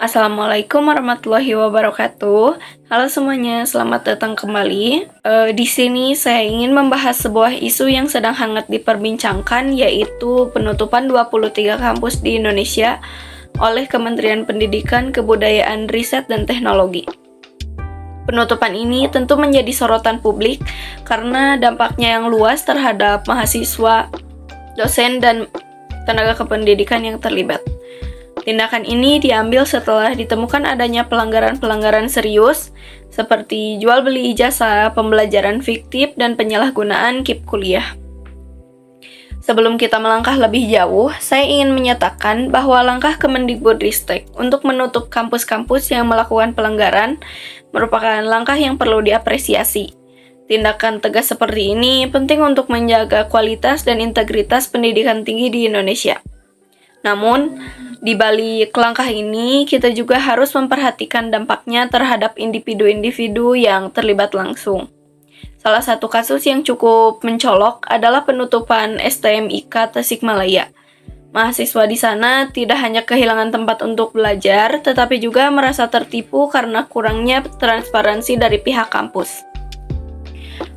Assalamualaikum warahmatullahi wabarakatuh. Halo semuanya, selamat datang kembali. Di sini saya ingin membahas sebuah isu yang sedang hangat diperbincangkan, yaitu penutupan 23 kampus di Indonesia oleh Kementerian Pendidikan, Kebudayaan, Riset, dan Teknologi. Penutupan ini tentu menjadi sorotan publik karena dampaknya yang luas terhadap mahasiswa, dosen, dan tenaga kependidikan yang terlibat. Tindakan ini diambil setelah ditemukan adanya pelanggaran-pelanggaran serius seperti jual beli ijazah, pembelajaran fiktif, dan penyalahgunaan KIP kuliah. Sebelum kita melangkah lebih jauh, saya ingin menyatakan bahwa langkah Kemendikbudristek untuk menutup kampus-kampus yang melakukan pelanggaran merupakan langkah yang perlu diapresiasi. Tindakan tegas seperti ini penting untuk menjaga kualitas dan integritas pendidikan tinggi di Indonesia. Namun, di balik langkah ini, kita juga harus memperhatikan dampaknya terhadap individu-individu yang terlibat langsung. Salah satu kasus yang cukup mencolok adalah penutupan STMIK Tasikmalaya. Mahasiswa di sana tidak hanya kehilangan tempat untuk belajar, tetapi juga merasa tertipu karena kurangnya transparansi dari pihak kampus.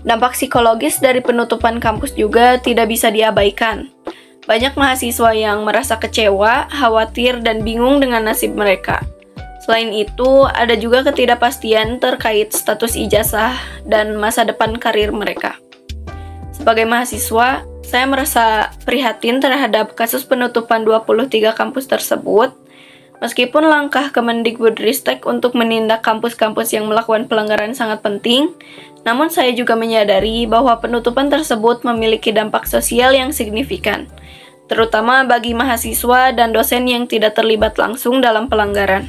Dampak psikologis dari penutupan kampus juga tidak bisa diabaikan. Banyak mahasiswa yang merasa kecewa, khawatir, dan bingung dengan nasib mereka. Selain itu, ada juga ketidakpastian terkait status ijazah dan masa depan karir mereka. Sebagai mahasiswa, saya merasa prihatin terhadap kasus penutupan 23 kampus tersebut. Meskipun langkah Kemendikbudristek untuk menindak kampus-kampus yang melakukan pelanggaran sangat penting, namun saya juga menyadari bahwa penutupan tersebut memiliki dampak sosial yang signifikan, terutama bagi mahasiswa dan dosen yang tidak terlibat langsung dalam pelanggaran.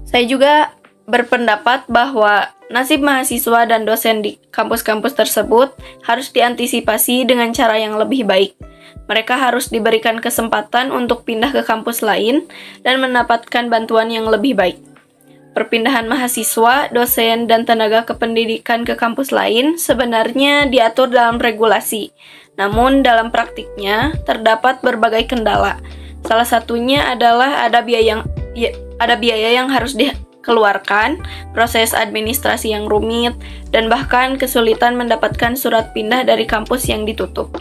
Saya juga berpendapat bahwa nasib mahasiswa dan dosen di kampus-kampus tersebut harus diantisipasi dengan cara yang lebih baik. Mereka harus diberikan kesempatan untuk pindah ke kampus lain dan mendapatkan bantuan yang lebih baik. Perpindahan mahasiswa, dosen, dan tenaga kependidikan ke kampus lain sebenarnya diatur dalam regulasi. Namun dalam praktiknya terdapat berbagai kendala. Salah satunya adalah ada biaya yang harus dikeluarkan, proses administrasi yang rumit, dan bahkan kesulitan mendapatkan surat pindah dari kampus yang ditutup.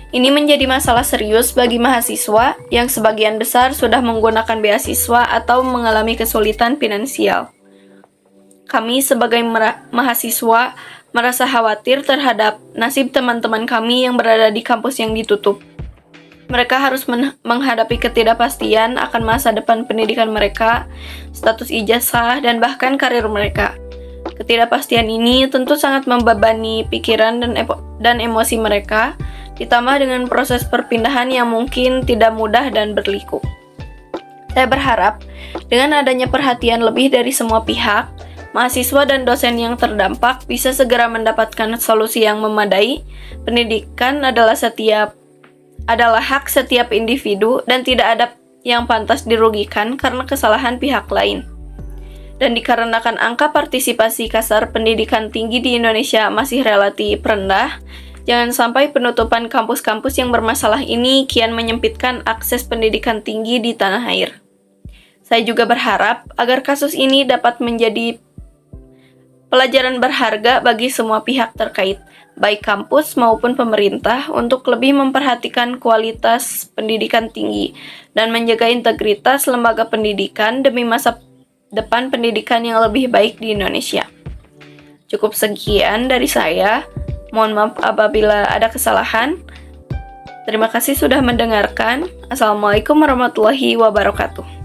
Ini menjadi masalah serius bagi mahasiswa yang sebagian besar sudah menggunakan beasiswa atau mengalami kesulitan finansial. Kami sebagai mahasiswa merasa khawatir terhadap nasib teman-teman kami yang berada di kampus yang ditutup. Mereka harus menghadapi ketidakpastian akan masa depan pendidikan mereka, status ijazah, dan bahkan karir mereka. Ketidakpastian ini tentu sangat membebani pikiran dan emosi mereka, ditambah dengan proses perpindahan yang mungkin tidak mudah dan berliku. Saya berharap, dengan adanya perhatian lebih dari semua pihak, mahasiswa dan dosen yang terdampak bisa segera mendapatkan solusi yang memadai. Pendidikan adalah hak setiap individu dan tidak ada yang pantas dirugikan karena kesalahan pihak lain. Dan dikarenakan angka partisipasi kasar pendidikan tinggi di Indonesia masih relatif rendah, jangan sampai penutupan kampus-kampus yang bermasalah ini kian menyempitkan akses pendidikan tinggi di tanah air. Saya juga berharap agar kasus ini dapat menjadi pelajaran berharga bagi semua pihak terkait, baik kampus maupun pemerintah, untuk lebih memperhatikan kualitas pendidikan tinggi dan menjaga integritas lembaga pendidikan demi masa depan pendidikan yang lebih baik di Indonesia. Cukup sekian dari saya. Mohon maaf apabila ada kesalahan. Terima kasih sudah mendengarkan. Assalamualaikum warahmatullahi wabarakatuh.